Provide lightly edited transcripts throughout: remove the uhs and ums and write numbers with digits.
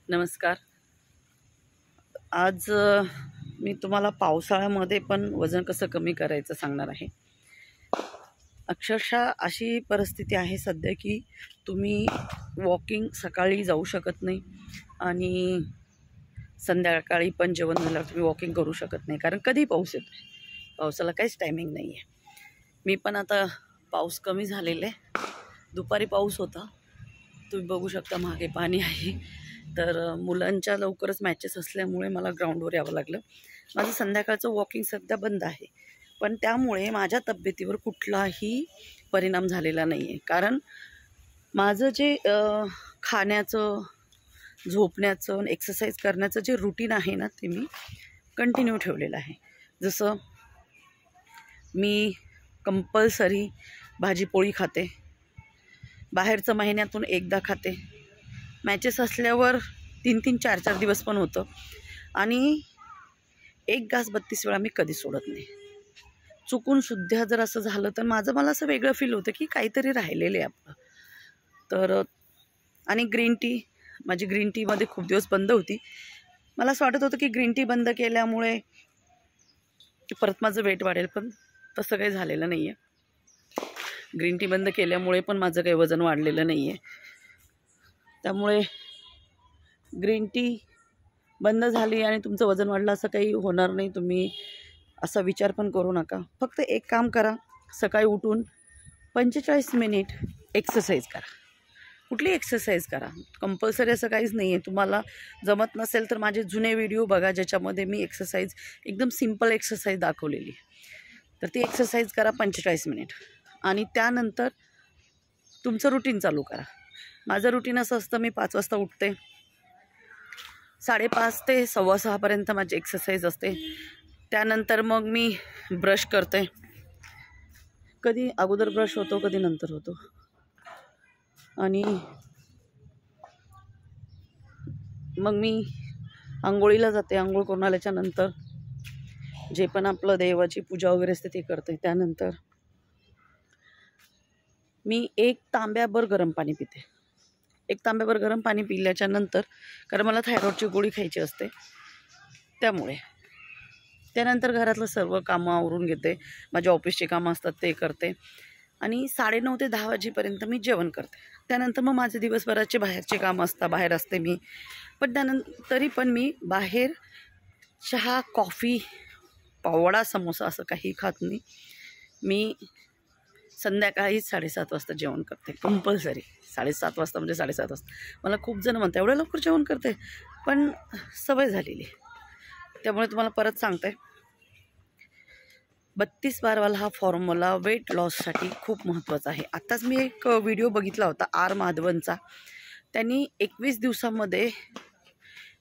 नमस्कार. आज मी तुम्हाला पावसाळ्यामध्ये पण वजन कसं कमी करायचं सांगणार आहे. अक्षरशः अशी परिस्थिती आहे सध्या की तुम्ही वॉकिंग सकाळी जाऊ शकत नाही आणि संध्याकाळी पण जेवण झाल्यावर तुम्ही वॉकिंग करू शकत नाही, कारण कधी पाऊस येतो. पावसाला काहीच टायमिंग नाही आहे. मी पण आता पाऊस कमी झालेला आहे. दुपारी पाऊस होता, तुम्ही बघू शकता मागे पाणी आहे. तर मुलांच्या लवकरच मॅचेस असल्यामुळे मला ग्राउंडवर यावं लागलं. माझं संध्याकाळचं वॉकिंग सध्या बंद आहे, पण त्यामुळे माझ्या तब्येतीवर कुठलाही परिणाम झालेला नाही आहे. कारण माझं जे खाण्याचं, झोपण्याचं, एक्सरसाइज करण्याचं जे रुटीन आहे ना, ते मी कंटिन्यू ठेवलेलं आहे. जसं मी कंपल्सरी भाजीपोळी खाते, बाहेरचं महिन्यातून एकदा खाते, मॅचेस असल्यावर 3-3, 4-4 दिवस पण होतं, आणि एक घास 32 वेळा मी कधी सोडत नाही. चुकूनसुद्धा जर असं झालं तर मला असं वेगळं फील होतं की काहीतरी राहिलेलं आहे आपलं. तर आणि ग्रीन टी, माझी ग्रीन टीमध्ये खूप दिवस बंद होती. मला असं वाटत होतं की ग्रीन टी बंद केल्यामुळे परत माझं वेट वाढेल, पण तसं काही झालेलं नाही आहे. ग्रीन टी बंद केल्यामुळे पण माझं काही वजन वाढलेलं नाही आहे. त्यामुळे ग्रीन टी बंद झाली आणि तुमचं वजन वाढलं असं काही होणार नाही. तुम्ही असा विचार पण करू नका. फक्त एक काम करा, सकाळी उठून 45 मिनिट एक्सरसाइज करा. कुठली एक्सरसाइज करा, कंपल्सरी असं काहीच नाही आहे. तुम्हाला जमत नसेल तर माझे जुने व्हिडिओ बघा, ज्याच्यामध्ये मी एक्सरसाइज एकदम सिम्पल एक्सरसाइज दाखवलेली. तर ती एक्सरसाइज करा 45 मिनिट, आणि त्यानंतर तुमचं रुटीन चालू करा. माझं रुटीन असं असतं, मी 5 वाजता उठते, 5:30 ते 6:15 पर्यंत माझी एक्सरसाइज असते. त्यानंतर मग मी ब्रश करते. कधी अगोदर ब्रश होतो, कधी नंतर होतो. आणि मग मी आंघोळीला जाते. आंघोळ करून आल्याच्या नंतर जे पण आपलं देवाची पूजा वगैरे असते ते करते. त्यानंतर मी 1 तांब्याभर गरम पाणी पिते. 1 तांब्याभर गरम पाणी पिल्याच्या नंतर, कारण मला थायरॉईडची गोळी खायची असते, त्यामुळे त्यानंतर घरातलं सर्व कामं आवरून घेते. माझ्या ऑफिसची कामं असतात ते करते, आणि 9:30 ते 10 वाजेपर्यंत मी जेवण करते. त्यानंतर मग माझे दिवसभराचे बाहेरचे कामं असतात, बाहेर असते मी. पण तरी पण मी बाहेर चहा, कॉफी, वडा, समोसा असं काही खात नाही. मी संध्याकाळी 7:30 वाजता जेवण करते, कंपल्सरी. 7:30 वाजता म्हणजे 7:30 वाजता. मला खूप जण म्हणतात एवढ्या लवकर जेवण करते, पण सवय झालेली. त्यामुळे तुम्हाला परत सांगते, 32-12 हा फॉर्म्युला वेट लॉससाठी खूप महत्त्वाचा आहे. आत्ताच मी एक व्हिडिओ बघितला होता आर माधवनचा. त्यांनी 21 दिवसामध्ये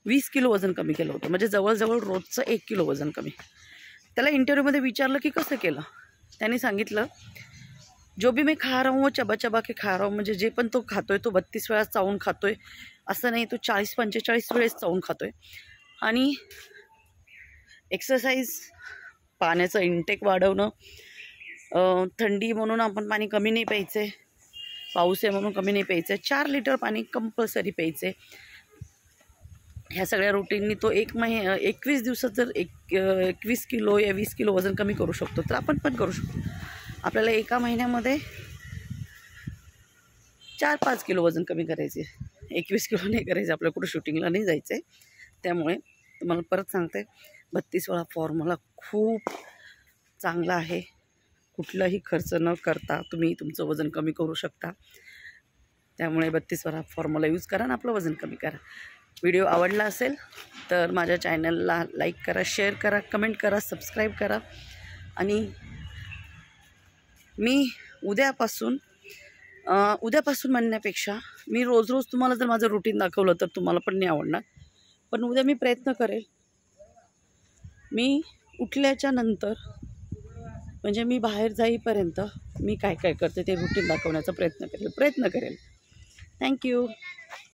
20 किलो वजन कमी केलं होतं, म्हणजे जवळजवळ रोजचं 1 किलो वजन कमी. त्याला इंटरव्ह्यूमध्ये विचारलं की कसं केलं. त्यांनी सांगितलं, जो भी मैं खा रहा हूँ वो चबा चबा के खा रहा हूँ. म्हणजे जे पण तो खातोय तो 32 वेळा चावून खातोय, असं नाही, तो 40-45 वेळेस चावून खातोय. आणि एक्सरसाइज, पाण्याचं इंटेक वाढवणं, थंडी म्हणून आपण पाणी कमी नाही प्यायचे, पाऊस आहे म्हणून कमी नाही प्यायचं, 4 लिटर पाणी कंपल्सरी प्यायचे. ह्या सगळ्या रुटीननी तो 21 दिवसात जर 21 किलो या 20 किलो वजन कमी करू शकतो, तर आपण पण करू शकतो. आपल्याला एका महिन्यामध्ये 4-5 किलो वजन कमी करायचे, 21 किलो नाही करायचे. आपल्याला कुठं शूटिंगला नाही जायचं आहे. त्यामुळे तुम्हाला परत सांगते, 32 वेळा फॉर्म्युला खूप चांगला आहे. कुठलाही खर्च न करता तुम्ही तुमचं वजन कमी करू शकता. त्यामुळे 32 वेळा फॉर्म्युला यूज करा आणि आपलं वजन कमी करा. व्हिडिओ आवडला असेल तर माझ्या चॅनलला लाईक करा, शेअर करा, कमेंट करा, सबस्क्राईब करा. आणि मी उद्यापासून म्हणण्यापेक्षा मी रोज तुम्हाला जर माझं रुटीन दाखवलं तर तुम्हाला पण नाही आवडणार. पण उद्या मी प्रयत्न करेल, मी उठल्याच्या नंतर, म्हणजे मी बाहेर जाईपर्यंत मी काय काय करते ते रुटीन दाखवण्याचा प्रयत्न करेल. थँक्यू.